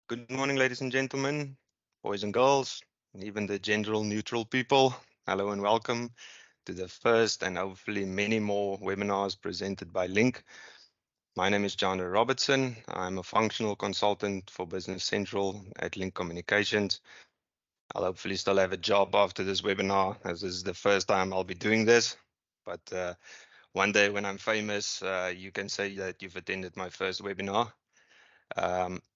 Good morning, ladies and gentlemen, boys and girls, and even the general neutral people. Hello and welcome to the first and hopefully many more webinars presented by Linc. My name is John Robertson. I'm a functional consultant for Business Central at Linc Communications. I'll hopefully still have a job after this webinar, as this is the first time I'll be doing this. But one day when I'm famous, you can say that you've attended my first webinar.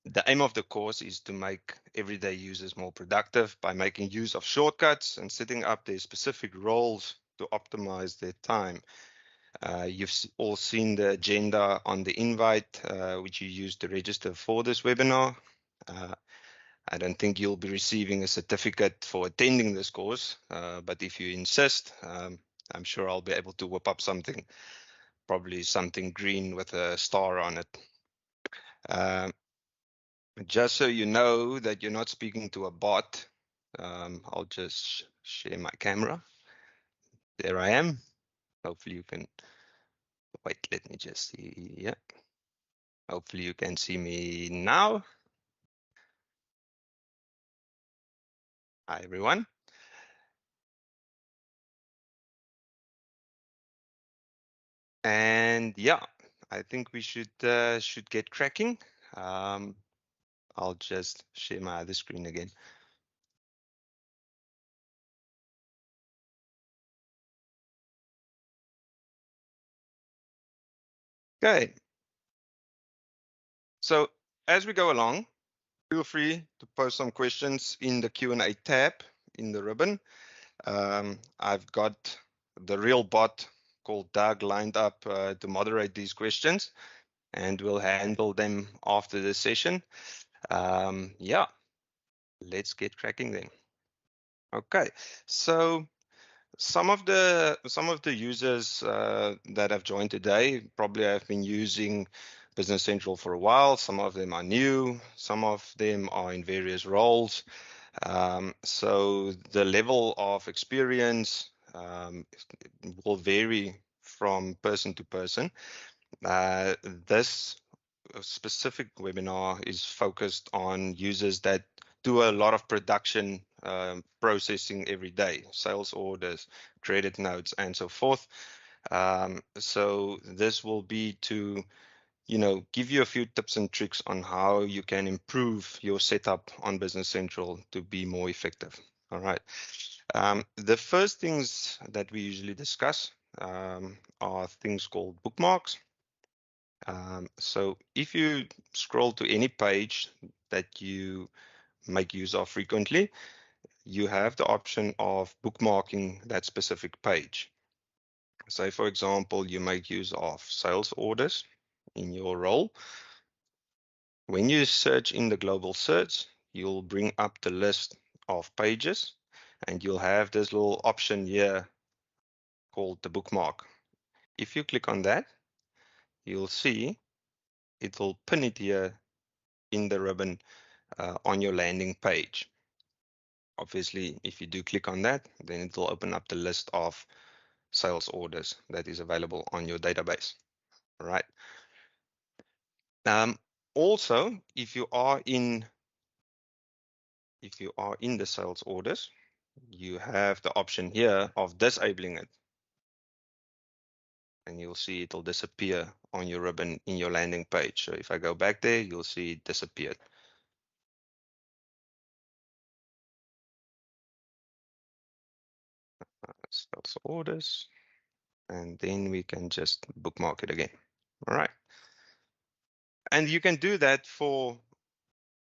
The aim of the course is to make everyday users more productive by making use of shortcuts and setting up their specific roles to optimize their time. You've all seen the agenda on the invite, which you used to register for this webinar. I don't think you'll be receiving a certificate for attending this course, but if you insist, I'm sure I'll be able to whip up something, probably something green with a star on it. Just so you know that you're not speaking to a bot, I'll just share my camera. There I am. Hopefully you can, wait, let me just see. Yeah. Hopefully you can see me now. Hi, everyone. And yeah, I think we should get cracking. I'll just share my other screen again. Okay. So as we go along, feel free to post some questions in the Q&A tab in the ribbon. I've got the real bot called Doug lined up to moderate these questions, and we'll handle them after the session. Yeah, let's get cracking then. Okay, so some of the users that have joined today probably have been using Business Central for a while. Some of them are new, some of them are in various roles. So the level of experience will vary from person to person. This specific webinar is focused on users that do a lot of production processing every day, sales orders, credit notes, and so forth. So this will be to give you a few tips and tricks on how you can improve your setup on Business Central to be more effective. All right. The first things that we usually discuss are things called bookmarks. So if you scroll to any page that you make use of frequently, you have the option of bookmarking that specific page. Say, for example, you make use of sales orders in your role. When you search in the global search, you'll bring up the list of pages, and you'll have this little option here called the bookmark. If you click on that, you'll see it will pin it here in the ribbon on your landing page. Obviously, if you do click on that, then it will open up the list of sales orders that is available on your database. All right. Also, if you are in the sales orders, you have the option here of disabling it. And you'll see it'll disappear on your ribbon in your landing page. So if I go back there, you'll see it disappeared. Sales orders. And then we can just bookmark it again. All right. And you can do that for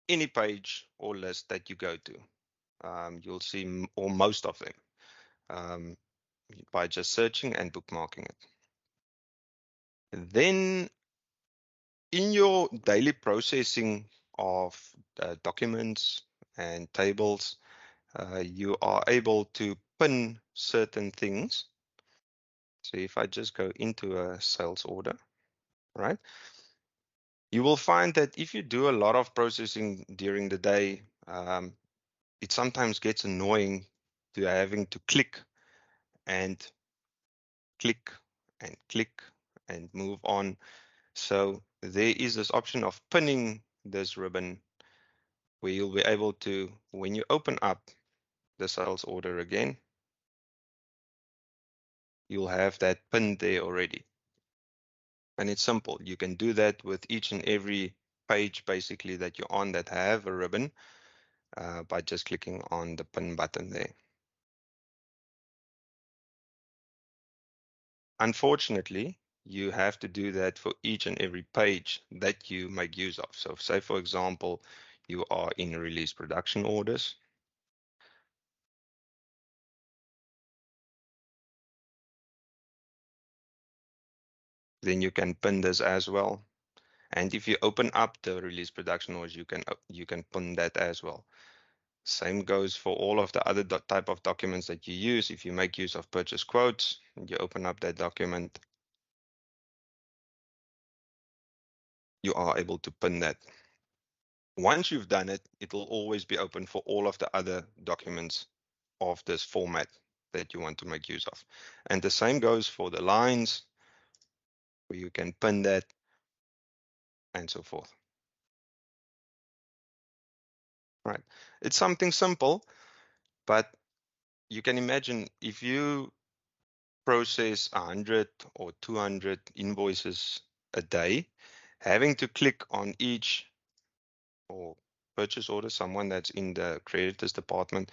any page or list that you go to. You'll see or most of them by just searching and bookmarking it. Then in your daily processing of documents and tables, you are able to pin certain things. So if I just go into a sales order, right, you will find that if you do a lot of processing during the day, it sometimes gets annoying to having to click and click and click and move on. So there is this option of pinning this ribbon where you'll be able to, when you open up the sales order again, you'll have that pinned there already. And it's simple. You can do that with each and every page basically that you're on that have a ribbon by just clicking on the pin button there. Unfortunately, you have to do that for each and every page that you make use of. So say, for example, you are in release production orders. Then you can pin this as well. And if you open up the release production orders, you can pin that as well. Same goes for all of the other type of documents that you use. If you make use of purchase quotes, you open up that document, you are able to pin that. Once you've done it, it will always be open for all of the other documents of this format that you want to make use of. And the same goes for the lines, where you can pin that and so forth. Right. It's something simple, but you can imagine if you process 100 or 200 invoices a day, having to click on each or purchase order, someone that's in the creditors department,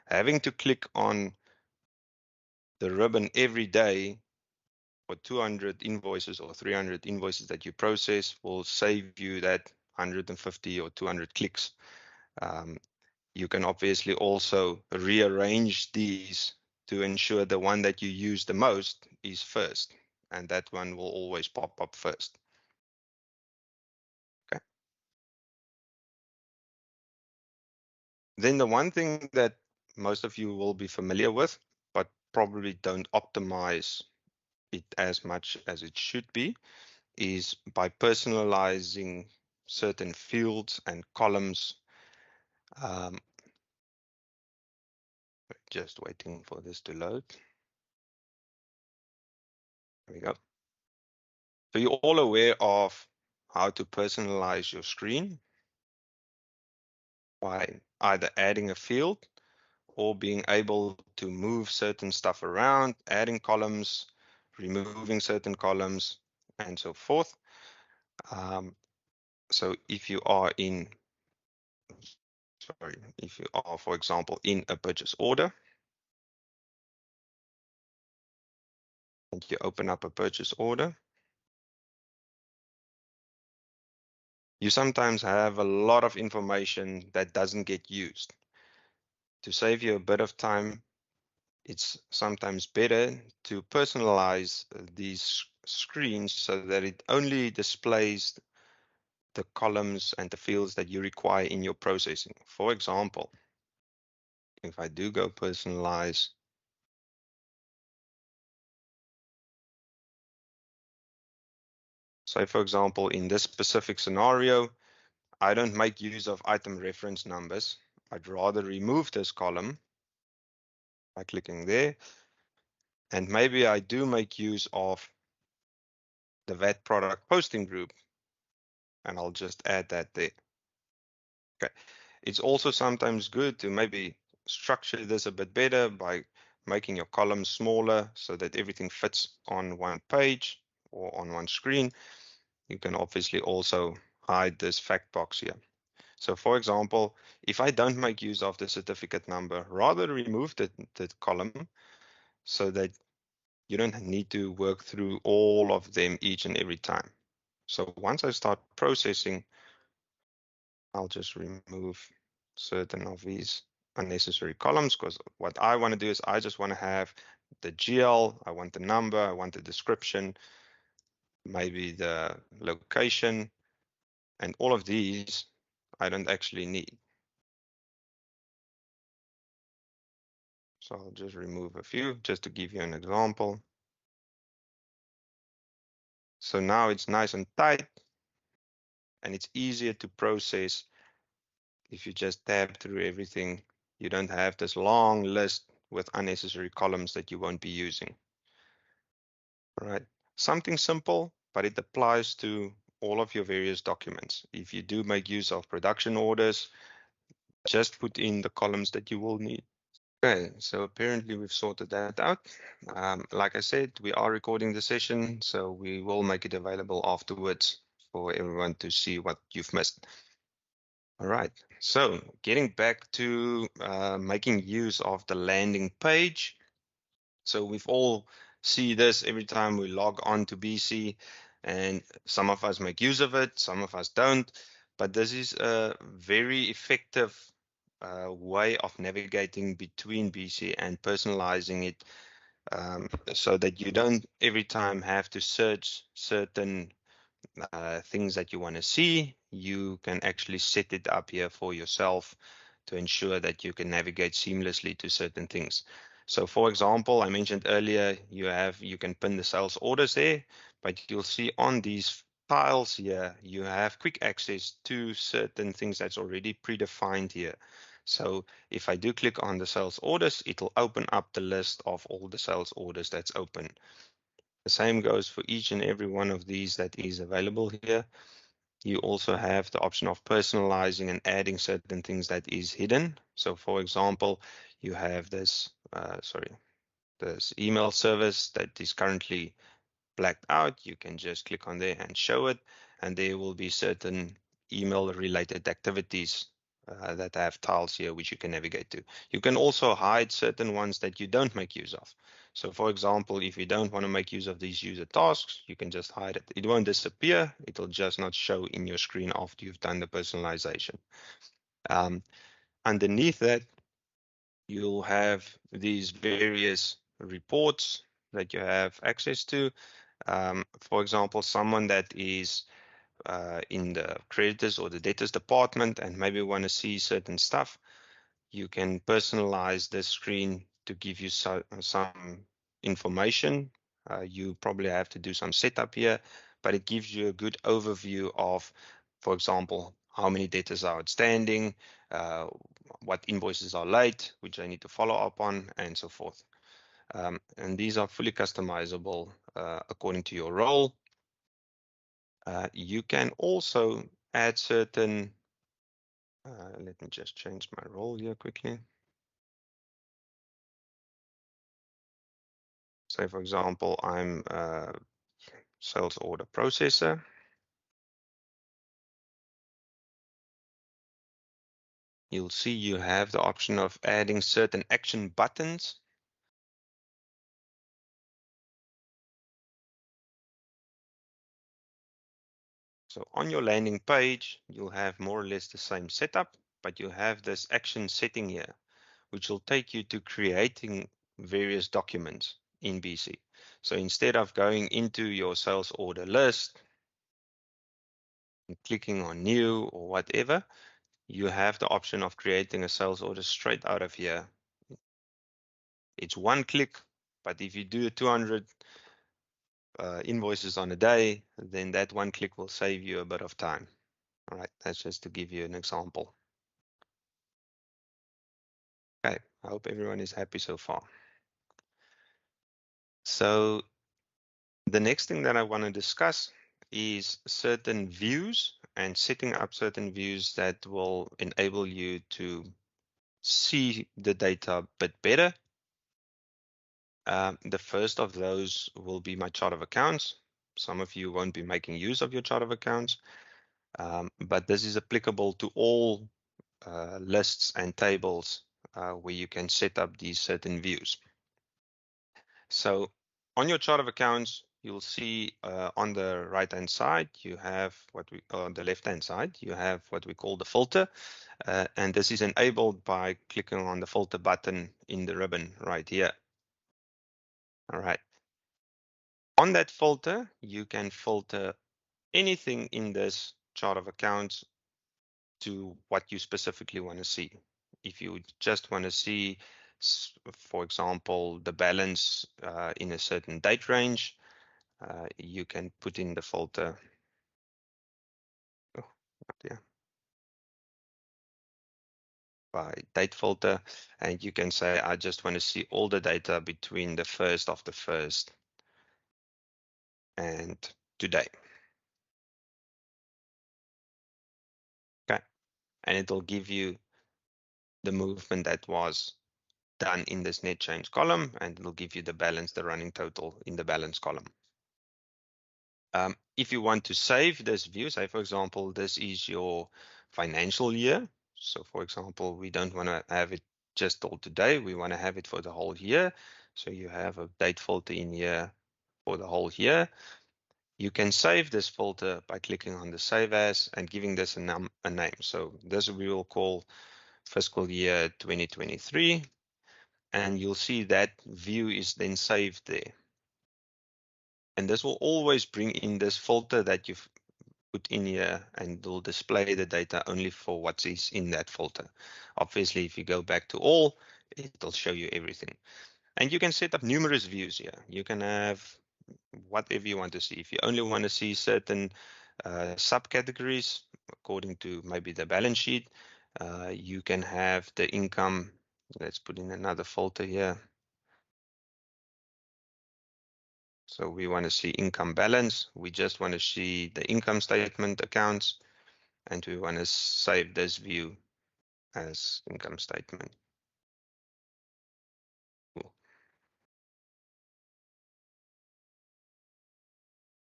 having to click on the ribbon every day for 200 invoices or 300 invoices that you process will save you that 150 or 200 clicks. You can obviously also rearrange these to ensure the one that you use the most is first, and that one will always pop up first. Okay. Then the one thing that most of you will be familiar with, but probably don't optimize it as much as it should be, is by personalizing certain fields and columns. Just waiting for this to load. There we go. So you're all aware of how to personalize your screen by either adding a field or being able to move certain stuff around, adding columns, removing certain columns, and so forth. So if you are for example, in a purchase order, and you open up a purchase order, you sometimes have a lot of information that doesn't get used. To save you a bit of time, it's sometimes better to personalize these screens so that it only displays the columns and the fields that you require in your processing. For example, if I do go personalize, say for example, in this specific scenario, I don't make use of item reference numbers. I'd rather remove this column by clicking there. And maybe I do make use of the VAT product posting group, and I'll just add that there. Okay. It's also sometimes good to maybe structure this a bit better by making your columns smaller so that everything fits on one page or on one screen. You can obviously also hide this fact box here. So for example, if I don't make use of the certificate number, rather remove the column so that you don't need to work through all of them each and every time. So once I start processing, I'll just remove certain of these unnecessary columns, because what I want to do is I just want to have the GL, I want the number, I want the description, maybe the location, and all of these I don't actually need. So I'll just remove a few just to give you an example. So now it's nice and tight, and it's easier to process if you just tab through everything. You don't have this long list with unnecessary columns that you won't be using. All right, something simple, but it applies to all of your various documents. If you do make use of production orders, just put in the columns that you will need. Okay, so apparently we've sorted that out. Like I said, we are recording the session, so we will make it available afterwards for everyone to see what you've missed. All right, so getting back to making use of the landing page. So we've all see this every time we log on to BC, and some of us make use of it, some of us don't. But this is a very effective way of navigating between BC and personalizing it, so that you don't every time have to search certain things that you want to see. You can actually set it up here for yourself to ensure that you can navigate seamlessly to certain things. So for example, I mentioned earlier, you can pin the sales orders there, but you'll see on these tiles here, you have quick access to certain things that's already predefined here. So if I do click on the sales orders, it'll open up the list of all the sales orders that's open. The same goes for each and every one of these that is available here. You also have the option of personalizing and adding certain things that is hidden. So for example, you have this email service that is currently blacked out. You can just click on there and show it, and there will be certain email related activities that have tiles here which you can navigate to. You can also hide certain ones that you don't make use of. So for example, if you don't want to make use of these user tasks, you can just hide it. It won't disappear. It'll just not show in your screen after you've done the personalization. Underneath that, you'll have these various reports that you have access to. For example, someone that is in the creditors or the debtors department and maybe want to see certain stuff, you can personalize the screen to give you some information. You probably have to do some setup here, but it gives you a good overview of, for example, how many debtors are outstanding, uh, what invoices are late, which I need to follow up on, and so forth. And these are fully customizable according to your role. You can also add certain, let me just change my role here quickly. Say, for example, I'm a sales order processor. You'll see you have the option of adding certain action buttons. So on your landing page, you'll have more or less the same setup, but you have this action setting here, which will take you to creating various documents in BC. So instead of going into your sales order list and clicking on new or whatever, you have the option of creating a sales order straight out of here. It's one click, but if you do 200 invoices on a day, then that one click will save you a bit of time. All right, that's just to give you an example. Okay, I hope everyone is happy so far. So the next thing that I want to discuss is certain views and setting up certain views that will enable you to see the data a bit better. The first of those will be my chart of accounts. Some of you won't be making use of your chart of accounts, but this is applicable to all lists and tables where you can set up these certain views. So on your chart of accounts, you'll see on the right-hand side, you have on the left-hand side, you have what we call the filter. And this is enabled by clicking on the filter button in the ribbon right here. All right. On that filter, you can filter anything in this chart of accounts to what you specifically want to see. If you just want to see, for example, the balance in a certain date range, you can put in the filter. Oh, yeah, by date filter, and you can say, I just want to see all the data between the 1st of the 1st and today. Okay, and it'll give you the movement that was done in this net change column, and it'll give you the balance, the running total in the balance column. If you want to save this view, say for example, this is your financial year. So for example, we don't want to have it just all today. We want to have it for the whole year. So you have a date filter in here for the whole year. You can save this filter by clicking on the save as and giving this a name. So this we will call fiscal year 2023. And you'll see that view is then saved there. And this will always bring in this filter that you've put in here, and will display the data only for what is in that filter. Obviously, if you go back to all, it'll show you everything. And you can set up numerous views here. You can have whatever you want to see. If you only want to see certain subcategories according to maybe the balance sheet, you can have the income. Let's put in another filter here. So we want to see income balance. We just want to see the income statement accounts, and we want to save this view as income statement. Cool.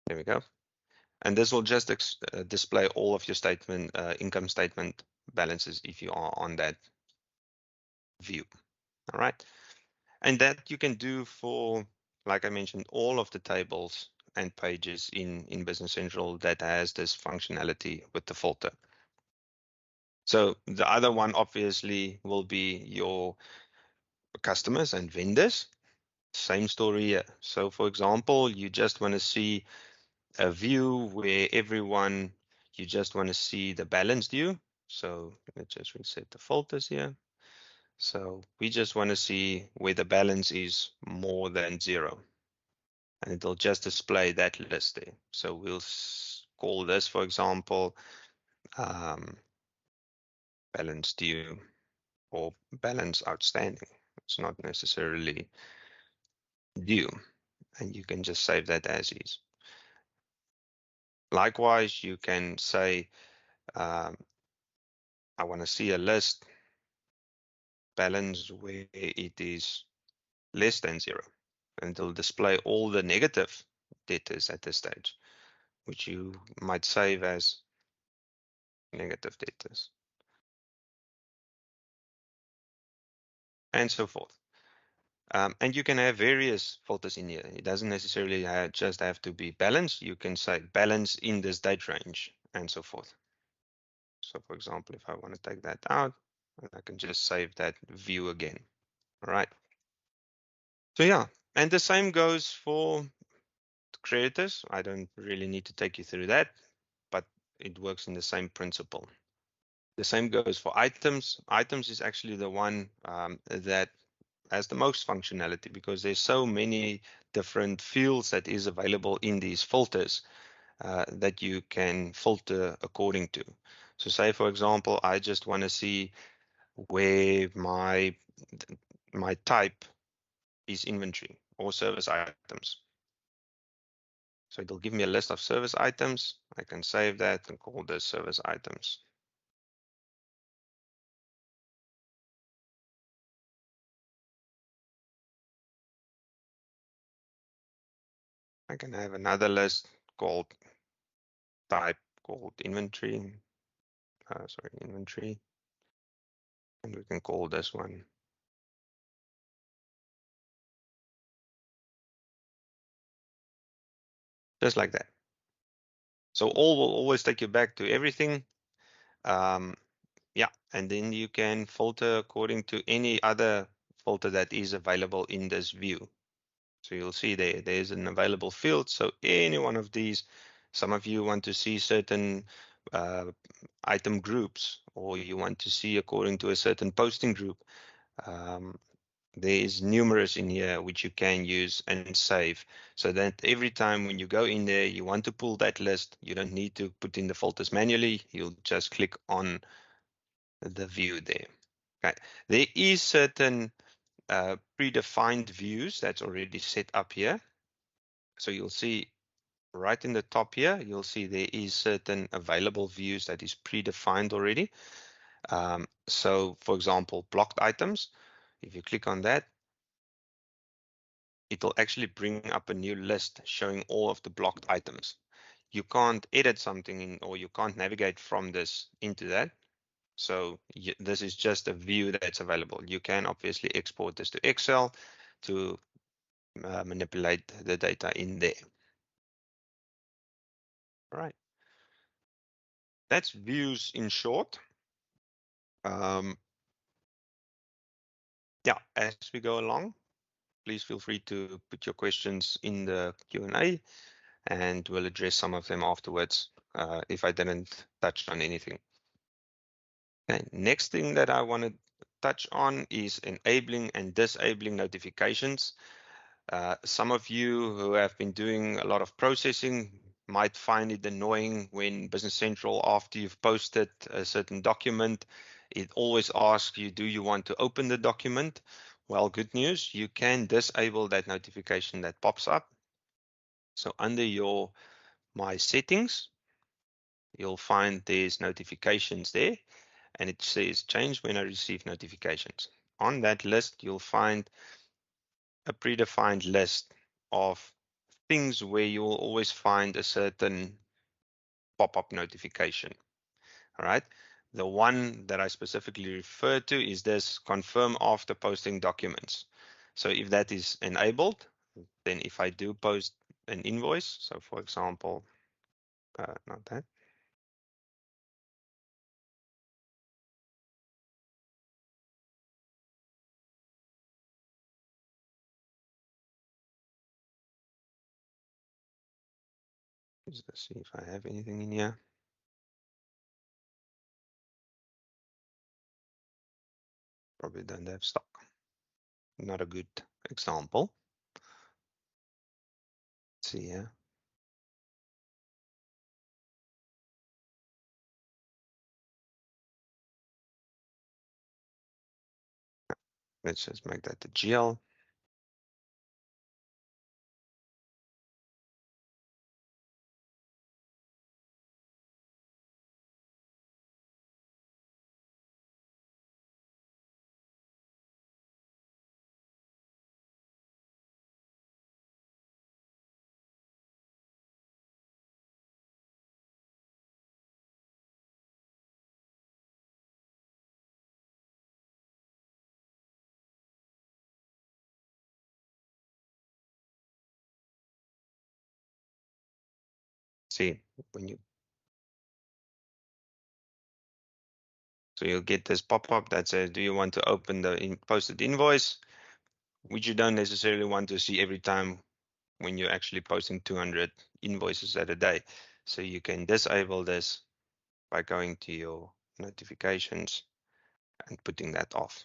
There we go. And this will just display all of your income statement balances if you are on that view. All right. And that you can do for, like I mentioned, all of the tables and pages in Business Central that has this functionality with the filter. So the other one obviously will be your customers and vendors. Same story here. So for example, you just want to see a view where you just want to see the balance due. So let's just reset the filters here. So we just want to see where the balance is more than 0. And it'll just display that list there. So we'll call this, for example, balance due or balance outstanding. It's not necessarily due. And you can just save that as is. Likewise, you can say, I want to see a list balance where it is less than 0. And it'll display all the negative debtors at this stage, which you might save as negative debtors, and so forth. And you can have various filters in here. It doesn't necessarily just have to be balance. You can say balance in this date range, and so forth. So for example, if I want to take that out, I can just save that view again. All right. So yeah, and the same goes for creditors. I don't really need to take you through that, but it works in the same principle. The same goes for items. Items is actually the one that has the most functionality, because there's so many different fields that is available in these filters that you can filter according to. So say, for example, I just want to see where my type is inventory or service items. So it'll give me a list of service items. I can save that and call this service items. I can have another list called type called inventory. Inventory. And we can call this one just like that. So all will always take you back to everything. Yeah, and then you can filter according to any other filter that is available in this view. So you'll see there's an available field. So any one of these, some of you want to see certain item groups, or you want to see according to a certain posting group. There is numerous in here which you can use and save, so that every time when you go in there, you want to pull that list, you don't need to put in the filters manually. You'll just click on the view there. Okay. There is certain predefined views that's already set up here. So you'll see right in the top here, you'll see there is certain available views that is predefined already. So for example, blocked items, if you click on that, it will actually bring up a new list showing all of the blocked items. You can't edit something in, or you can't navigate from this into that. So this is just a view that's available. You can obviously export this to Excel to manipulate the data in there. All right. That's views in short. Yeah, as we go along, please feel free to put your questions in the Q&A and we'll address some of them afterwards if I didn't touch on anything. Okay, next thing that I want to touch on is enabling and disabling notifications. Some of you who have been doing a lot of processing might find it annoying when Business Central, after you've posted a certain document, it always asks you, do you want to open the document? Well, good news, you can disable that notification that pops up. So under your My Settings, you'll find there's notifications there, and it says change when I receive notifications. On that list, you'll find a predefined list of things where you will always find a certain pop-up notification. All right. The one that I specifically refer to is this confirm after posting documents. So if that is enabled, then if I do post an invoice, so for example, not that. Let's see if I have anything in here. Probably don't have stock. Not a good example. Let's see here. Let's just make that the GL. See, when you so you'll get this pop-up that says, do you want to open the posted invoice, which you don't necessarily want to see every time when you're actually posting 200 invoices at a day. So you can disable this by going to your notifications and putting that off.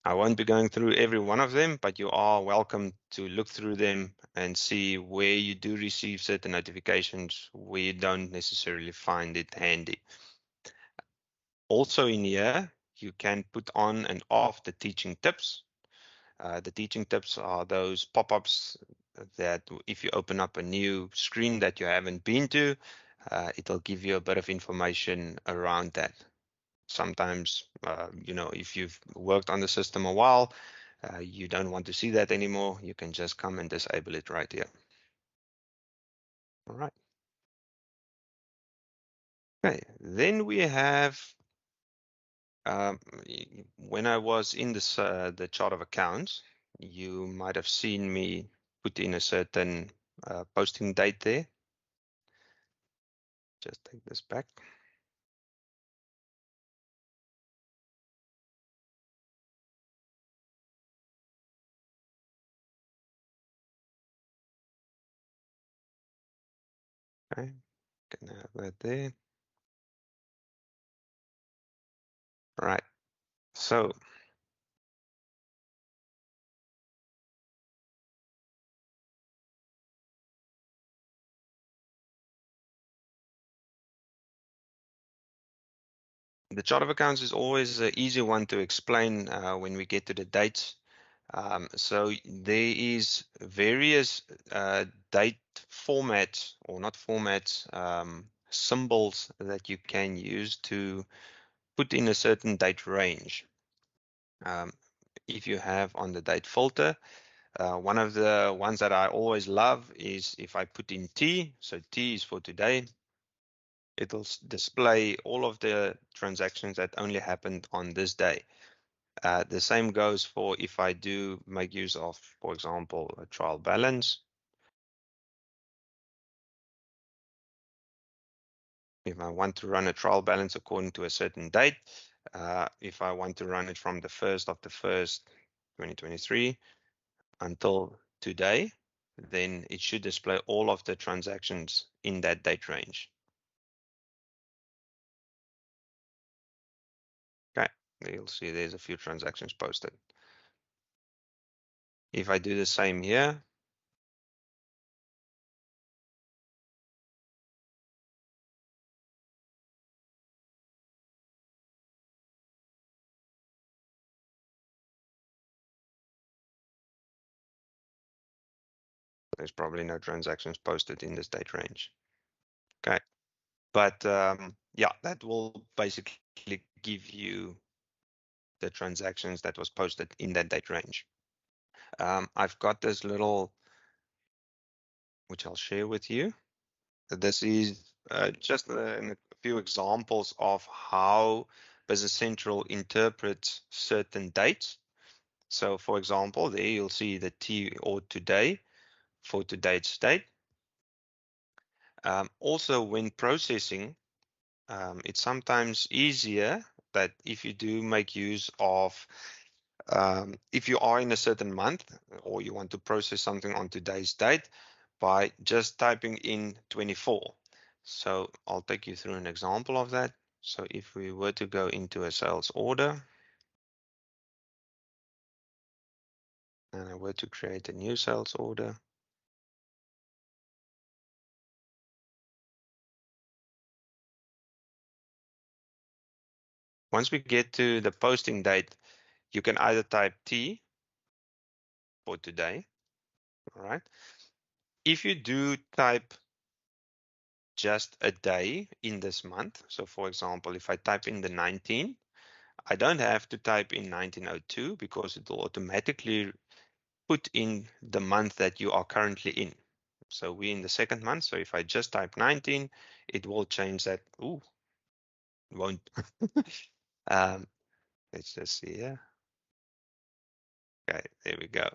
I won't be going through every one of them, but you are welcome to look through them and see where you do receive certain notifications, where you don't necessarily find it handy. Also in here, you can put on and off the teaching tips. The teaching tips are those pop-ups that if you open up a new screen that you haven't been to, it'll give you a bit of information around that. Sometimes, if you've worked on the system a while, you don't want to see that anymore. You can just come and disable it right here. All right. Okay, then we have when I was in this, the chart of accounts, you might have seen me put in a certain posting date there. Just take this back. Okay, can have that there. All right, so the chart of accounts is always an easy one to explain when we get to the dates. So there is various date formats, or not formats, symbols that you can use to put in a certain date range. If you have on the date filter, one of the ones that I always love is if I put in T, so T is for today, it'll display all of the transactions that only happened on this day. The same goes for if I do make use of, for example, a trial balance. If I want to run a trial balance according to a certain date, if I want to run it from the 1st of the 1st, 2023 until today, then it should display all of the transactions in that date range. Okay, you'll see there's a few transactions posted. If I do the same here, there's probably no transactions posted in this date range. Okay, but yeah, that will basically give you the transactions that was posted in that date range. I've got this little, which I'll share with you. This is just a few examples of how Business Central interprets certain dates. So for example, there you'll see the T or today for today's date. Also, when processing, it's sometimes easier that if you do make use of, if you are in a certain month or you want to process something on today's date, by just typing in 24. So I'll take you through an example of that. So if we were to go into a sales order, and I were to create a new sales order, once we get to the posting date, you can either type T for today, all right? If you do type just a day in this month, so for example, if I type in the 19, I don't have to type in 1902 because it will automatically put in the month that you are currently in. So we're in the second month. So if I just type 19, it will change that. Ooh, it won't. Let's just see here. Okay, there we go.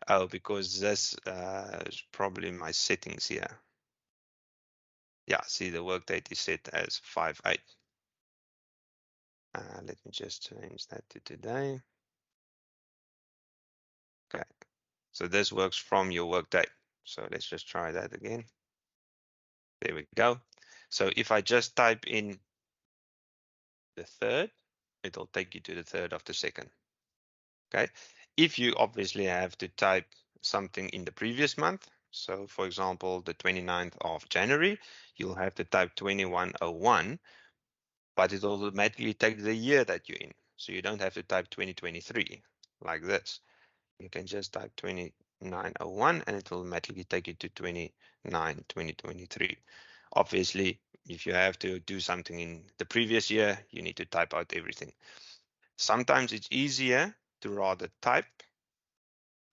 Oh, because this is probably my settings here. Yeah, see the work date is set as 5/8. Let me just change that to today. Okay, so this works from your work date. So let's just try that again. There we go. So if I just type in the 3rd, it'll take you to the 3rd of the 2nd. Okay. If you obviously have to type something in the previous month, so for example, the 29th of January, you'll have to type 2101, but it will automatically take the year that you're in. So you don't have to type 2023 like this. You can just type 2901 and it will automatically take you to 2023. Obviously, if you have to do something in the previous year, you need to type out everything. Sometimes it's easier to rather type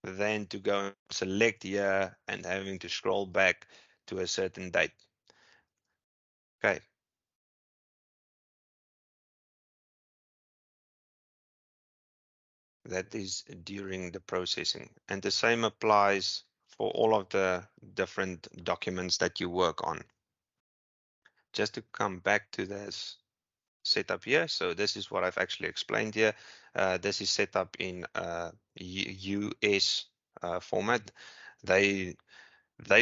than to go and select year and having to scroll back to a certain date. Okay. That is during the processing. And the same applies for all of the different documents that you work on. Just to come back to this setup here. So this is what I've actually explained here. This is set up in US format. They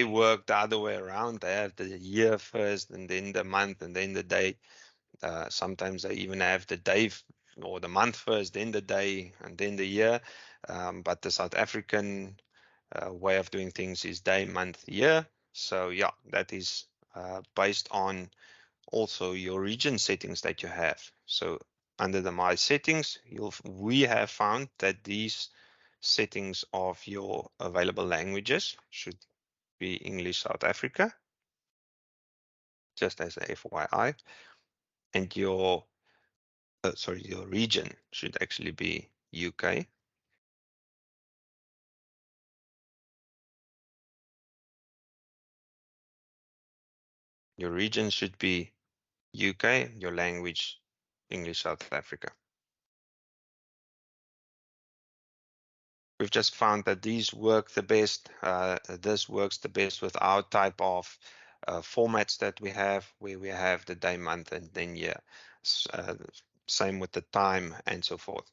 work the other way around. They have the year first and then the month and then the day. Sometimes they even have the day or the month first, then the day and then the year. But the South African way of doing things is day, month, year. So yeah, that is based on also your region settings that you have. So under the My Settings, we have found that these settings of your available languages should be English South Africa, just as a FYI, and your sorry, your region should actually be UK. Your region should be UK, your language, English South Africa. We've just found that these work the best. This works the best with our type of formats that we have, where we have the day, month, and then year. Same with the time and so forth.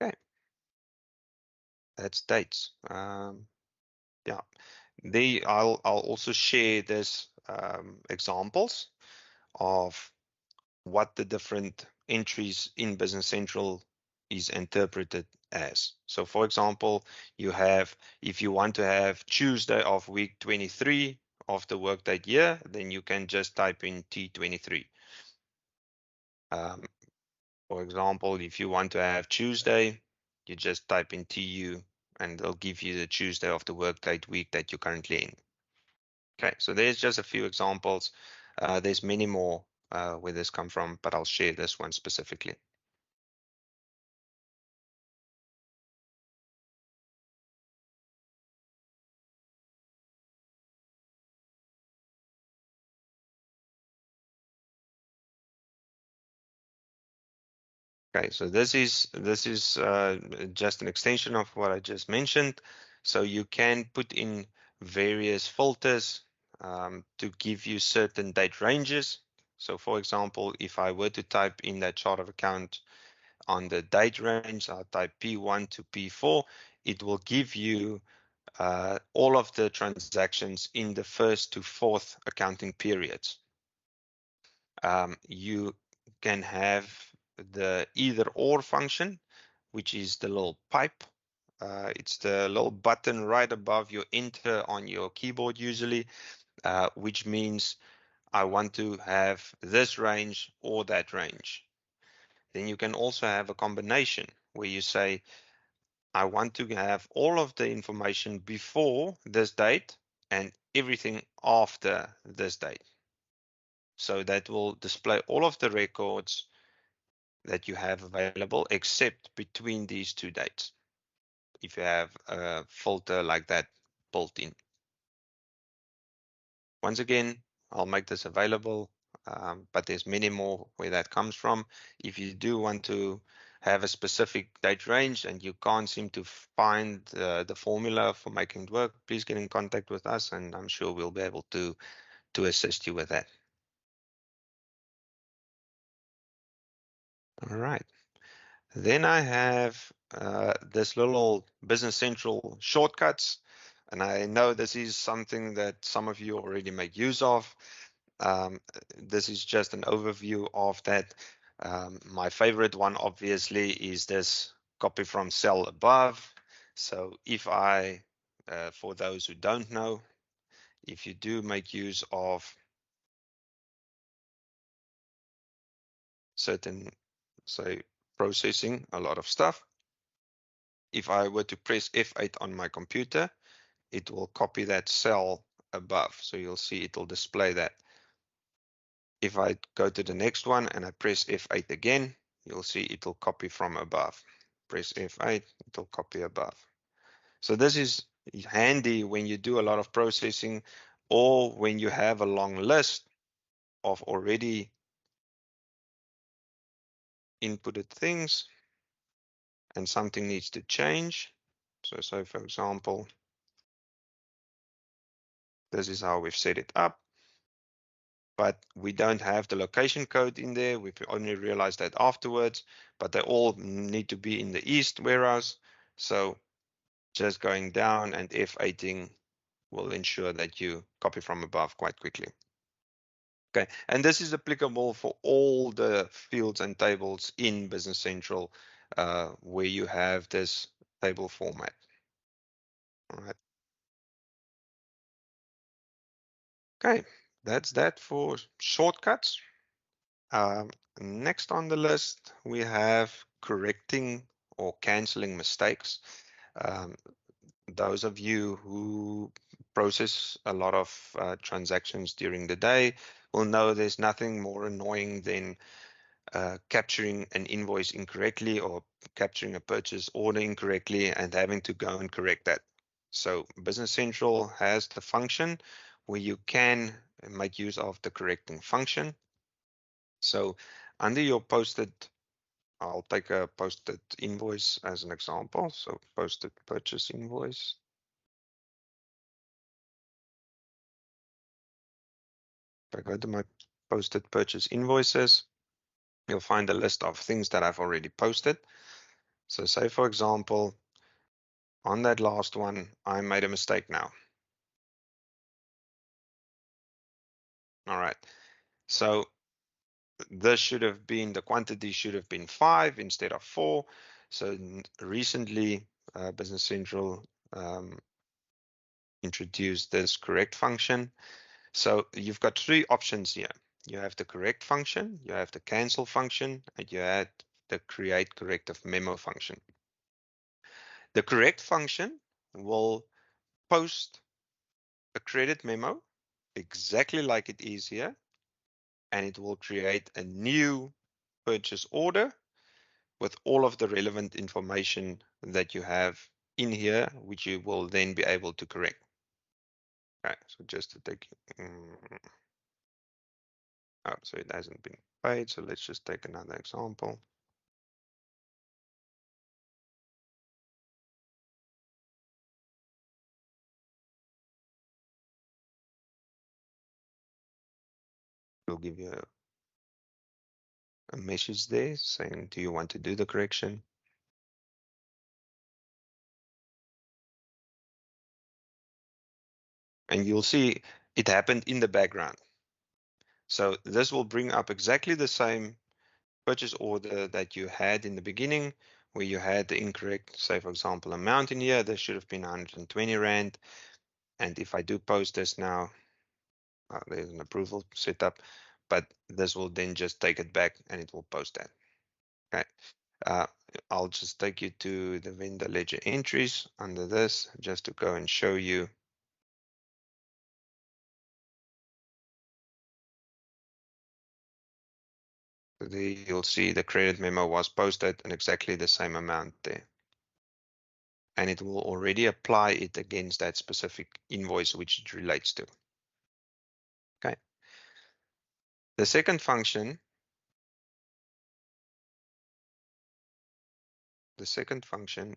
Okay, that's dates. Yeah, I'll also share this examples of what the different entries in Business Central is interpreted as. So for example, you have, if you want to have Tuesday of week 23 of the workday year, then you can just type in T23. For example, if you want to have Tuesday, you just type in TU and they'll give you the Tuesday of the workday week that you're currently in. Okay, so there's just a few examples. There's many more where this come from, but I'll share this one specifically. Okay, so this is just an extension of what I just mentioned. So you can put in various filters to give you certain date ranges. So for example, if I were to type in that chart of account on the date range, I'll type P1 to P4, it will give you all of the transactions in the first to fourth accounting periods. You can have the either or function, which is the little pipe. It's the little button right above your enter on your keyboard usually, which means I want to have this range or that range. Then you can also have a combination where you say, I want to have all of the information before this date and everything after this date. So that will display all of the records that you have available except between these two dates, if you have a filter like that built in. Once again, I'll make this available, but there's many more where that comes from. If you do want to have a specific date range and you can't seem to find the formula for making it work, please get in contact with us and I'm sure we'll be able to assist you with that. All right. Then I have this little Business Central shortcuts, and I know this is something that some of you already make use of. This is just an overview of that. My favorite one, obviously, is this copy from cell above. So if I, for those who don't know, if you do make use of certain, say, processing a lot of stuff, if I were to press F8 on my computer, it will copy that cell above. So you'll see it'll display that. If I go to the next one and I press F8 again, you'll see it'll copy from above. Press F8, it'll copy above. So this is handy when you do a lot of processing or when you have a long list of already inputted things and something needs to change. So for example, this is how we've set it up, but we don't have the location code in there. We've only realized that afterwards, but they all need to be in the East warehouse. So just going down and F8ing will ensure that you copy from above quite quickly. Okay, and this is applicable for all the fields and tables in Business Central where you have this table format. All right. Okay, that's that for shortcuts. Next on the list, we have correcting or canceling mistakes. Um, those of you who process a lot of transactions during the day will know there's nothing more annoying than capturing an invoice incorrectly or capturing a purchase order incorrectly and having to go and correct that. So Business Central has the function where you can make use of the correcting function. So under your posted, I'll take a posted invoice as an example. So posted purchase invoice. If I go to my posted purchase invoices, you'll find a list of things that I've already posted. So say, for example, on that last one, I made a mistake now. All right. So this should have been, the quantity should have been 5 instead of 4. So recently, Business Central introduced this correct function. So you've got 3 options here. You have the correct function, you have the cancel function, and you have the create corrective memo function. The correct function will post a credit memo exactly like it is here, and it will create a new purchase order with all of the relevant information that you have in here, which you will then be able to correct. Okay, so just to take, oh, so it hasn't been paid. So let's just take another example. We'll give you a message there saying, do you want to do the correction? And you'll see it happened in the background. So this will bring up exactly the same purchase order that you had in the beginning, where you had the incorrect, say, for example, amount in here. There should have been 120 Rand. And if I do post this now, there's an approval set up, but this will then just take it back and it will post that. Okay. I'll just take you to the vendor ledger entries under this, just to go and show you. There you'll see the credit memo was posted and exactly the same amount there. And it will already apply it against that specific invoice which it relates to. Okay. The second function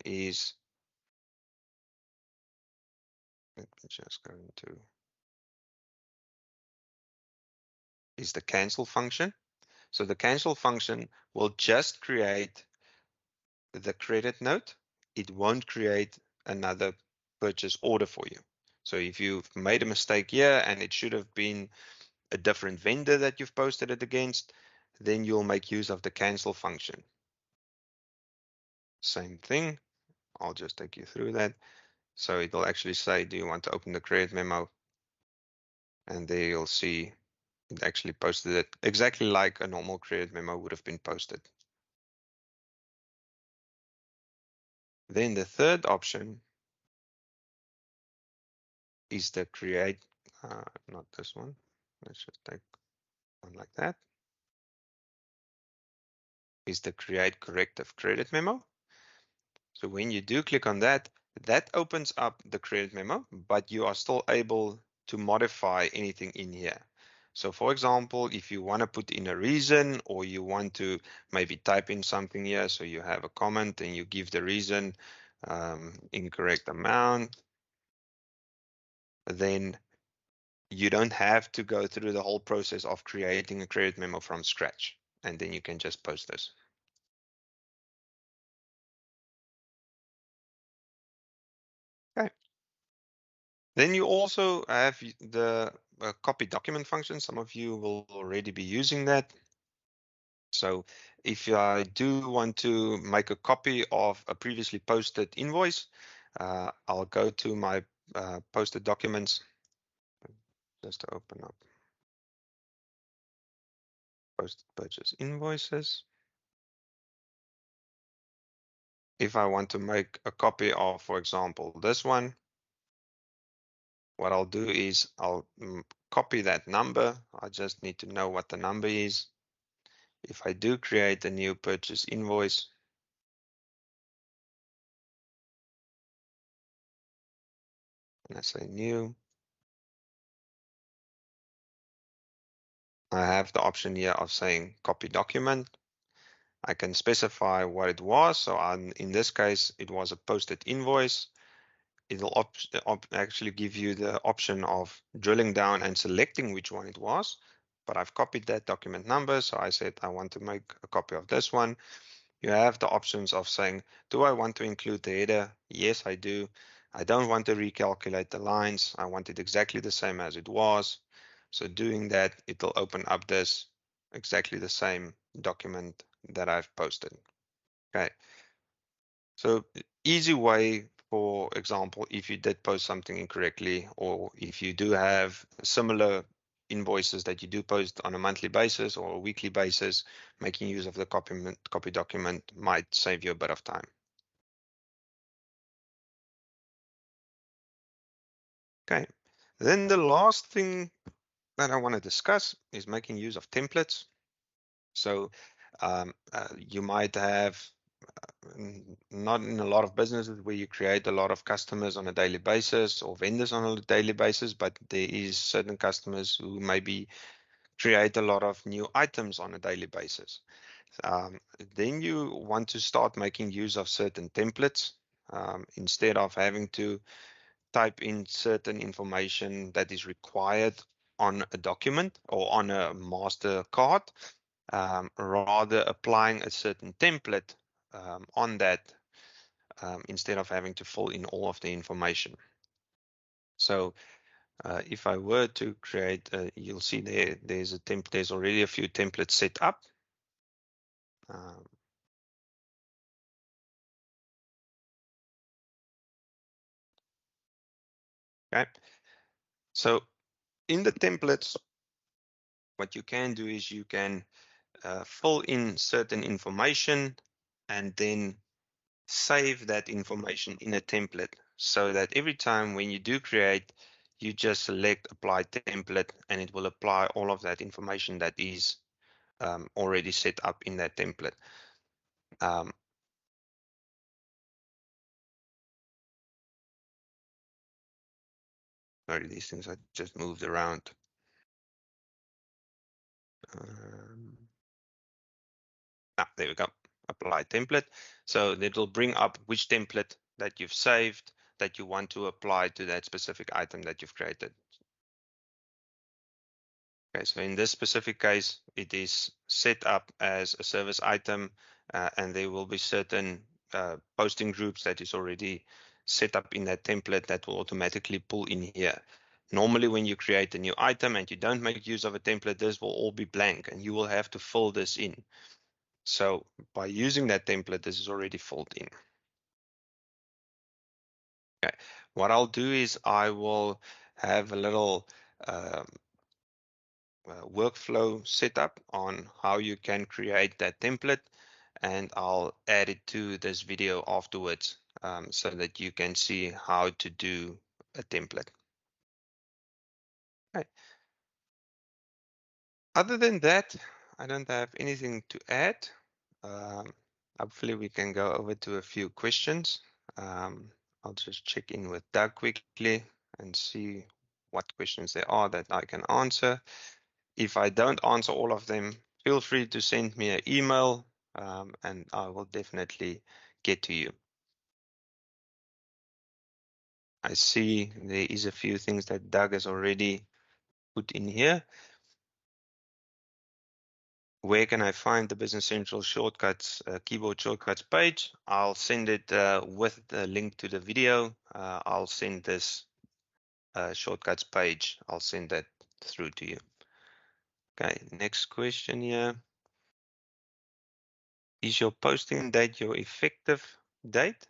is, let me just go into, is the cancel function. So the cancel function will just create the credit note. It won't create another purchase order for you. So if you've made a mistake here and it should have been a different vendor that you've posted it against, then you'll make use of the cancel function. Same thing. I'll just take you through that. So it'll actually say, do you want to open the credit memo? And there you'll see it actually posted it exactly like a normal credit memo would have been posted. Then the third option is the create, not this one. Let's just take one like that. Is the create corrective credit memo. So when you do click on that, that opens up the credit memo, but you are still able to modify anything in here. So for example, if you want to put in a reason or you want to maybe type in something here, so you have a comment and you give the reason, incorrect amount, then you don't have to go through the whole process of creating a credit memo from scratch. And then you can just post this. Okay. Then you also have the copy document function. Some of you will already be using that. So if I do want to make a copy of a previously posted invoice, I'll go to my posted documents just to open up posted purchase invoices. If I want to make a copy of, for example, this one, what I'll do is I'll copy that number. I just need to know what the number is. If I do create a new purchase invoice, and I say new, I have the option here of saying copy document. I can specify what it was. So in this case, it was a posted invoice. It'll actually give you the option of drilling down and selecting which one it was. But I've copied that document number. So I said I want to make a copy of this one. You have the options of saying, do I want to include the header? Yes, I do. I don't want to recalculate the lines. I want it exactly the same as it was. So doing that, it'll open up this exactly the same document that I've posted. Okay. So easy way, for example, if you did post something incorrectly, or if you do have similar invoices that you do post on a monthly basis or a weekly basis, making use of the copy document might save you a bit of time. Okay. Then the last thing that I want to discuss is making use of templates. So you might have not in a lot of businesses where you create a lot of customers on a daily basis or vendors on a daily basis, but there is certain customers who maybe create a lot of new items on a daily basis. Then you want to start making use of certain templates instead of having to type in certain information that is required on a document or on a master card, rather applying a certain template on that instead of having to fill in all of the information. So if I were to create, you'll see there's already a few templates set up. Okay. So in the templates, what you can do is you can fill in certain information and then save that information in a template so that every time when you do create, you just select apply template and it will apply all of that information that is already set up in that template. Sorry, these things I just moved around. There we go. Apply template. So it will bring up which template that you've saved that you want to apply to that specific item that you've created. Okay, so in this specific case, it is set up as a service item, and there will be certain posting groups that is already set up in that template that will automatically pull in here. Normally, when you create a new item and you don't make use of a template, this will all be blank and you will have to fill this in. So by using that template, this is already filled in. Okay, what I'll do is I will have a little workflow setup on how you can create that template, and I'll add it to this video afterwards so that you can see how to do a template. Okay. Other than that, I don't have anything to add. Hopefully we can go over to a few questions. I'll just check in with Doug quickly and see what questions there are that I can answer. If I don't answer all of them, feel free to send me an email and I will definitely get to you. I see there is a few things that Doug has already put in here. Where can I find the Business Central shortcuts, keyboard shortcuts page? I'll send it with the link to the video. I'll send this shortcuts page. I'll send that through to you. Okay, next question here. Is your posting date your effective date?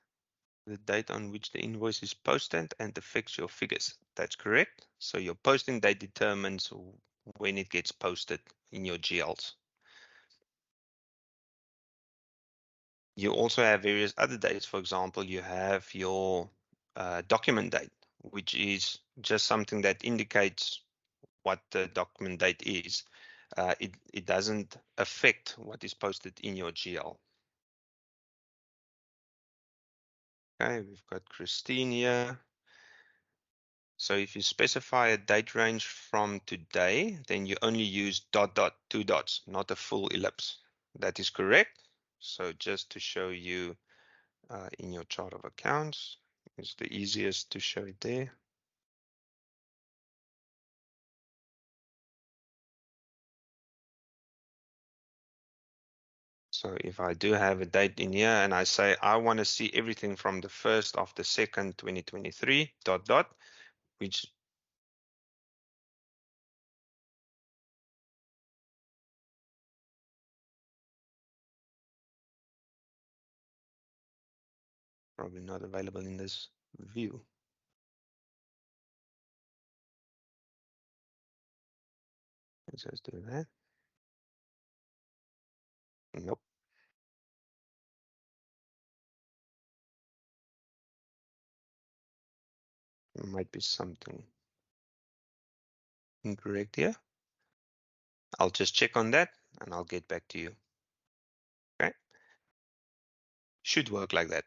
The date on which the invoice is posted and affects your figures. That's correct. So your posting date determines when it gets posted in your GLs. You also have various other dates. For example, you have your document date, which is just something that indicates what the document date is, it doesn't affect what is posted in your GL. Okay, we've got Christine here. So if you specify a date range from today, then you only use ... 2 dots, not a full ellipse. That is correct. So just to show you in your chart of accounts, it's the easiest to show it there. So if I do have a date in here and I say I want to see everything from the 1st of the 2nd, 2023, ... which probably not available in this view. Let's just do that. Nope. There might be something incorrect here. I'll just check on that and I'll get back to you. Okay. Should work like that.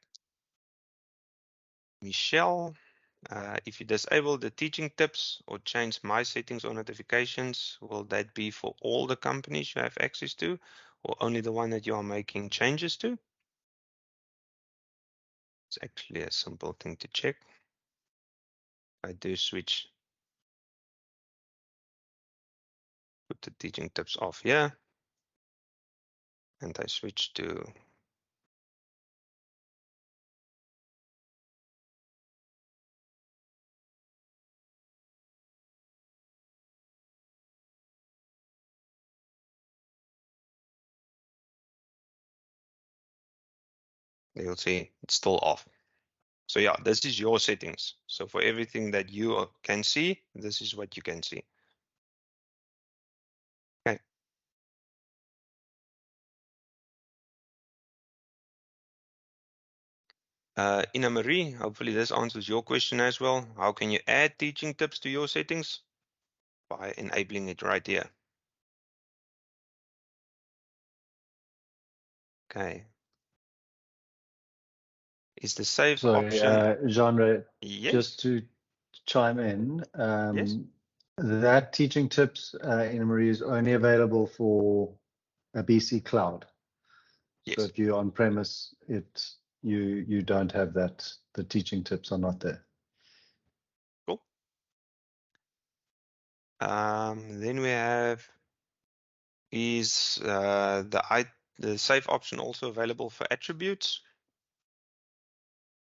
Michelle, if you disable the teaching tips or change my settings or notifications, will that be for all the companies you have access to or only the one that you are making changes to? It's actually a simple thing to check. I do switch, put the teaching tips off here, and I switch to you'll see it's still off. So yeah, this is your settings. So for everything that you can see, this is what you can see. Okay. Ina Marie, hopefully this answers your question as well. How can you add teaching tips to your settings? By enabling it right here. Okay. Is the save option? Genre, Yes. just to chime in, Yes. that teaching tips, Ina Marie, is only available for a BC Cloud. Yes. So if you're on premise, you don't have that. The teaching tips are not there. Cool. Then we have, is the save option also available for attributes?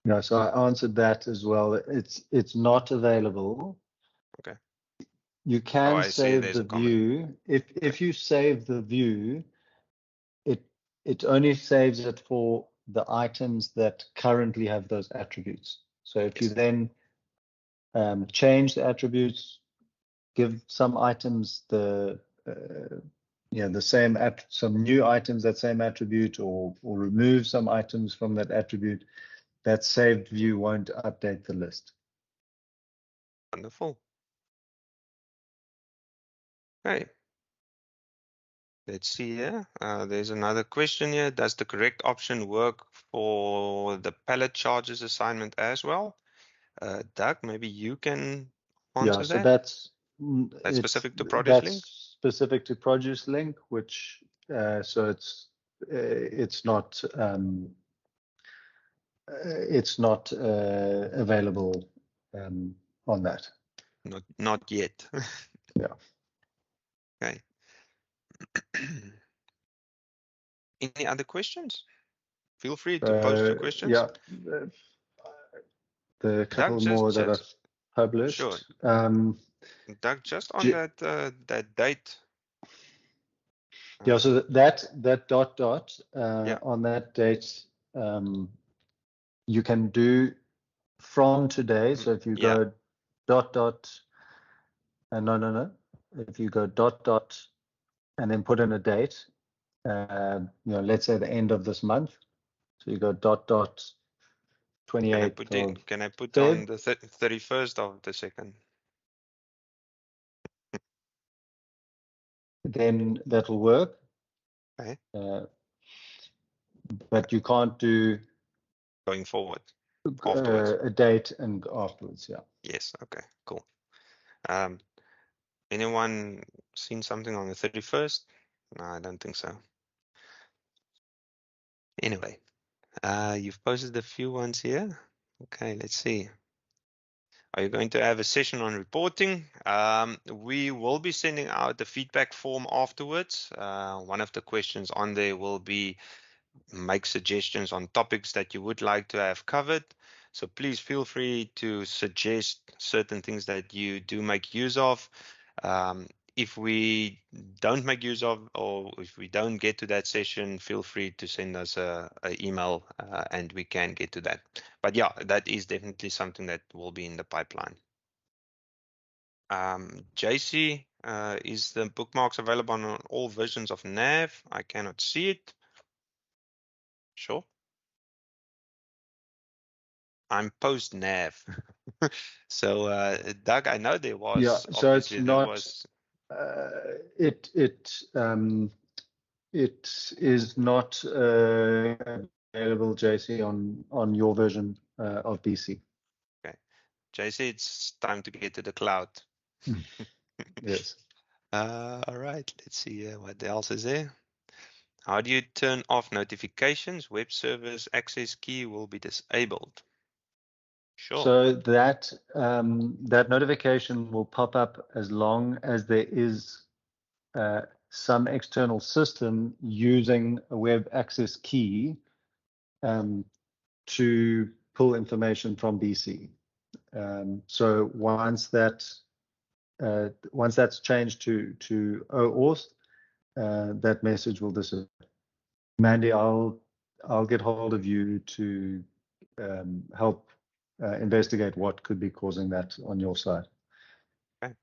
No, so I answered that as well. It's not available. Okay. You can I see save there's the a comment. view. If you save the view, it only saves it for the items that currently have those attributes. So if you then change the attributes, give some items the same some new items that same attribute, or remove some items from that attribute, that saved view won't update the list. Wonderful. Okay. Let's see here. There's another question here. Does the correct option work for the pallet charges assignment as well? Doug, maybe you can answer So that. that's Specific to Produce Link? specific to Produce Link, which so it's not available on that. Not yet. Yeah. Okay. Any other questions? Feel free to post your questions. Yeah. The couple Doug, more that I've published. Sure. Doug, just on that date. Yeah, so that ... Yeah. on that date, you can do from today. So if you go ... no. If you go ... and then put in a date, let's say the end of this month. So you go ... 28th of Can I put Feb. on the 31st of the 2nd? then that'll work. Okay. But you can't do Going forward afterwards. a date and afterwards. Yeah. Yes. Okay. Cool. Um, anyone seen something on the 31st? No, I don't think so. Anyway, you've posted a few ones here. Okay, let's see. Are you going to have a session on reporting? We will be sending out the feedback form afterwards. One of the questions on there will be make suggestions on topics that you would like to have covered. So please feel free to suggest certain things that you do make use of. If we don't make use of, or if we don't get to that session, feel free to send us a email and we can get to that. But yeah, that is definitely something that will be in the pipeline. JC, is the bookmarks available on all versions of Nav? I cannot see it. Sure. I'm post Nav. So Doug, I know there Yeah. was So it's obviously there not. was It is not available, JC, on your version of BC. okay. JC, it's time to get to the cloud. Yes. All right, let's see what else is there. How do you turn off notifications? Web service access key will be disabled. Sure. So that that notification will pop up as long as there is some external system using a web access key to pull information from BC. So once that's changed to OAuth, that message will disappear. Mandy, I'll get hold of you to help investigate what could be causing that on your side. Okay.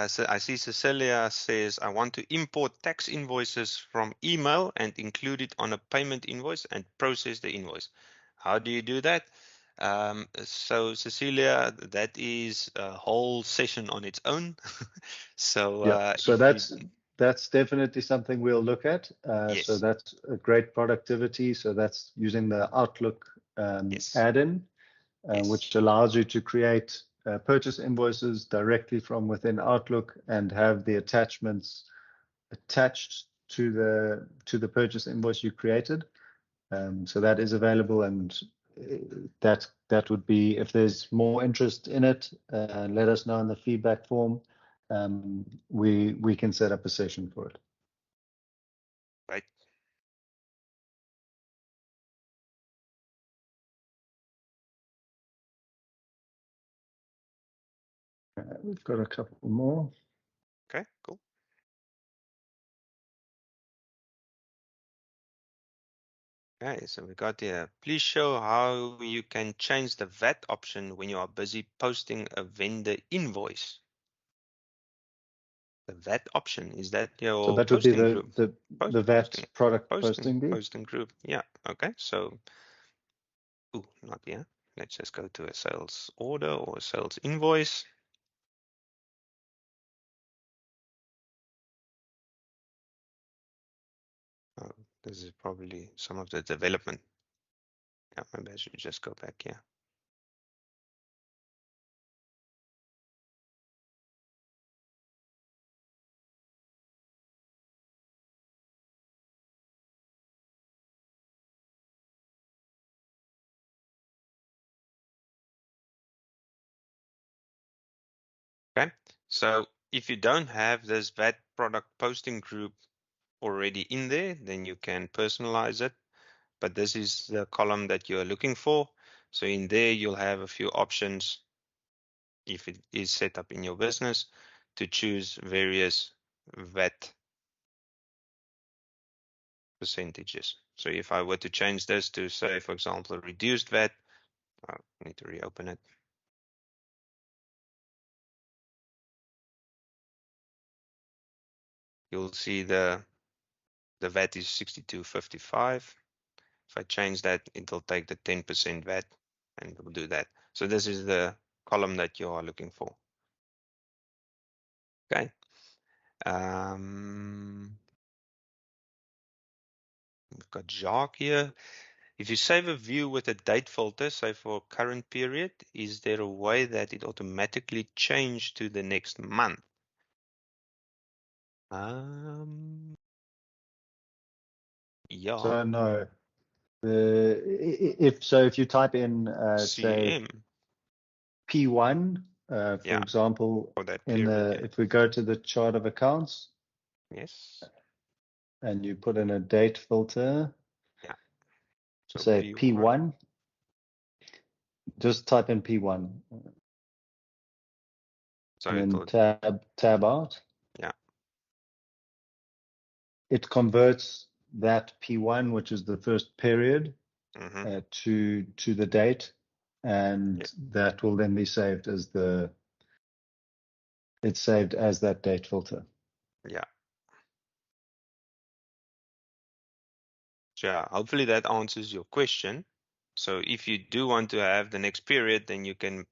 So I see Cecilia says, I want to import tax invoices from email and include it on a payment invoice and process the invoice. How do you do that? So Cecilia, that is a whole session on its own. So Yeah, so if you, that's definitely something we'll look at. So yes, that's a great productivity. So that's using the Outlook yes, add-in, yes, which allows you to create purchase invoices directly from within Outlook and have the attachments attached to the purchase invoice you created. So that is available, and that would be, if there's more interest in it, let us know in the feedback form. We can set up a session for it. right. We've got a couple more. Okay, cool. Okay, so we got here. Please show how you can change the VAT option when you are busy posting a vendor invoice. The VAT option, is that So your that would be posting group? the VAT product Posting, posting group. posting group. Yeah. Okay. So, ooh, not here. Let's just go to a sales order or a sales invoice. Oh, this is probably some of the development. Yeah, maybe I should just go back here. Okay. So if you don't have this VAT product posting group already in there, then you can personalize it. But this is the column that you're looking for. So in there, you'll have a few options if it is set up in your business to choose various VAT percentages. So if I were to change this to say, for example, reduced VAT, I need to reopen it. You'll see the VAT is 62.55. If I change that, it'll take the 10% VAT and it'll do that. So this is the column that you are looking for. Okay. We've got Jacques here. If you save a view with a date filter, say for current period, is there a way that it automatically change to the next month? Yeah, So no, if you type in say CM, P1, for yeah, example, for that period, yeah. if we go to the chart of accounts Yes, and you put in a date filter, yeah. So say P1, P1, just type in P1 so and then it'll, tab out. yeah, It converts that P1, which is the first period, mm-hmm, to the date, yeah, and that will then be saved as it's saved as that date filter. yeah. So yeah, hopefully that answers your question. So if you do want to have the next period, then you can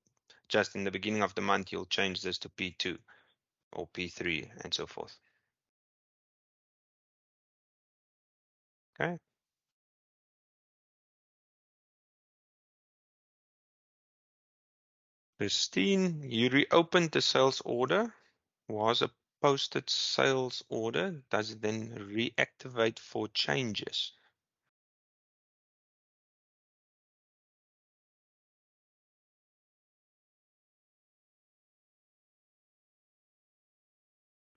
just in the beginning of the month, you'll change this to P2 or P3 and so forth. Okay. Christine, you reopened the sales order. Was a posted sales order. Does it then reactivate for changes?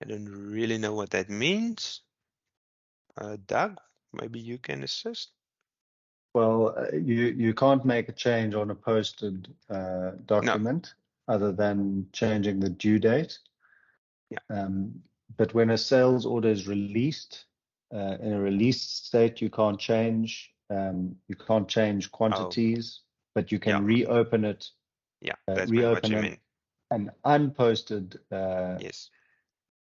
I don't really know what that means. Doug, maybe you can assist. Well, you can't make a change on a posted No. document other than changing the due date. Yeah. But when a sales order is released, in a released state, you can't change. You can't change Oh, quantities, but you yeah. can reopen it. Yeah. That's maybe what Reopen you meant. an unposted Yes.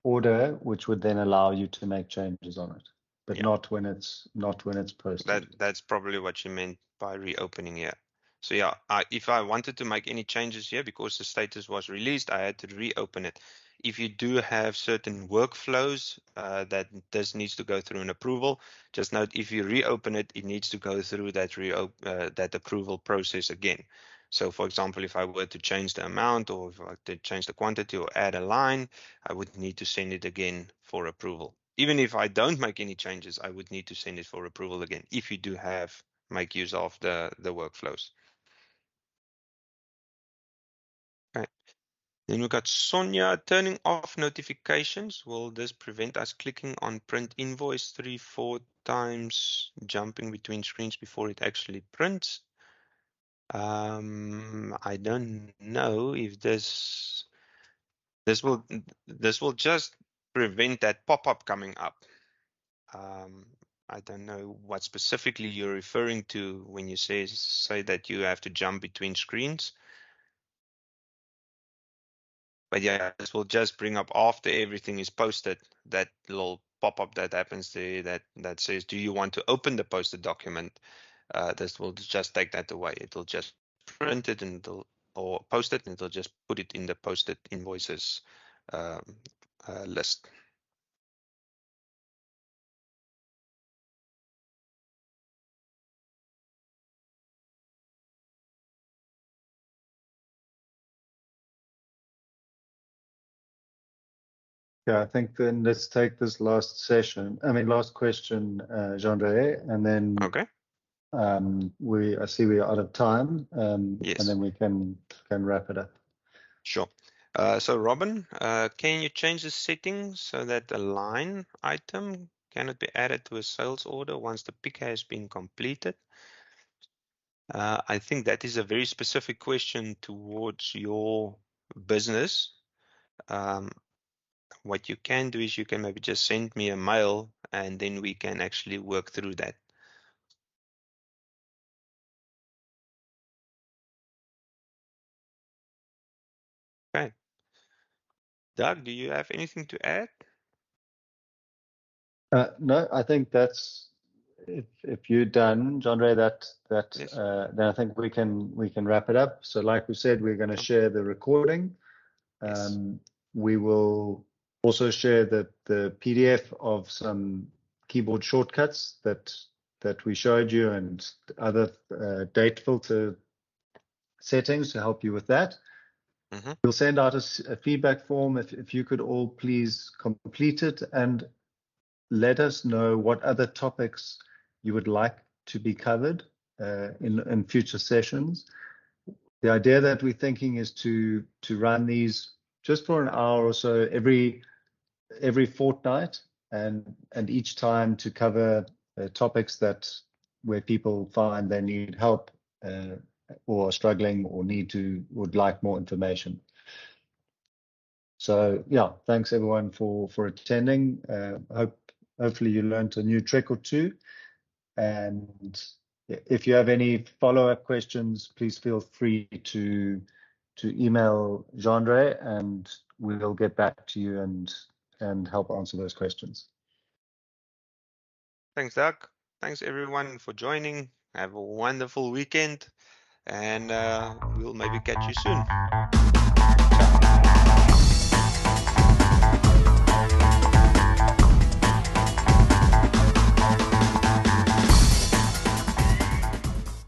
order, which would then allow you to make changes on it, but Yeah. not when it's posted. That's probably what you meant by reopening here. So yeah, if I wanted to make any changes here because the status was released, I had to reopen it. If you do have certain workflows that this needs to go through an approval, just note if you reopen it, it needs to go through that approval process again. So for example, if I were to change the amount or if I were to change the quantity or add a line, I would need to send it again for approval. Even if I don't make any changes, I would need to send it for approval again if you do make use of the workflows. Okay. Then we've got Sonia turning off notifications. Will this prevent us clicking on print invoice 3-4 times, jumping between screens before it actually prints? I don't know if this will just prevent that pop-up coming up. Um, I don't know what specifically you're referring to when you say that you have to jump between screens. But yeah, this will just bring up after everything is posted, that little pop-up that happens there that says, do you want to open the posted document? This will just take that away. It'll just print it and or post it and it'll just put it in the posted invoices um, list. Yeah, I think then let's take this last question, Jean-Ray, and then Okay. I see we're out of time, and Yes. then we can wrap it up. Sure. So Robin, can you change the settings so that a line item cannot be added to a sales order once the pick has been completed? I think that is a very specific question towards your business. What you can do is you can maybe just send me a mail and then we can actually work through that. Okay. Doug, do you have anything to add? No, I think that's if you're done, Jean-Ray, Yes. then I think we can wrap it up. So like we said, we're going to Okay. share the recording. Yes. We will also share the PDF of some keyboard shortcuts that we showed you and other date filter settings to help you with that. Mm-hmm. We'll send out a feedback form if you could all please complete it and let us know what other topics you would like to be covered in future sessions. The idea that we're thinking is to run these just for an hour or so every fortnight, and each time to cover topics where people find they need help or are struggling or would like more information. So yeah, thanks everyone for attending. Hopefully you learned a new trick or two. And if you have any follow-up questions, please feel free to email Jean-Andre, and we'll get back to you and help answer those questions. Thanks, Doug. Thanks everyone for joining. Have a wonderful weekend, and we'll maybe catch you soon.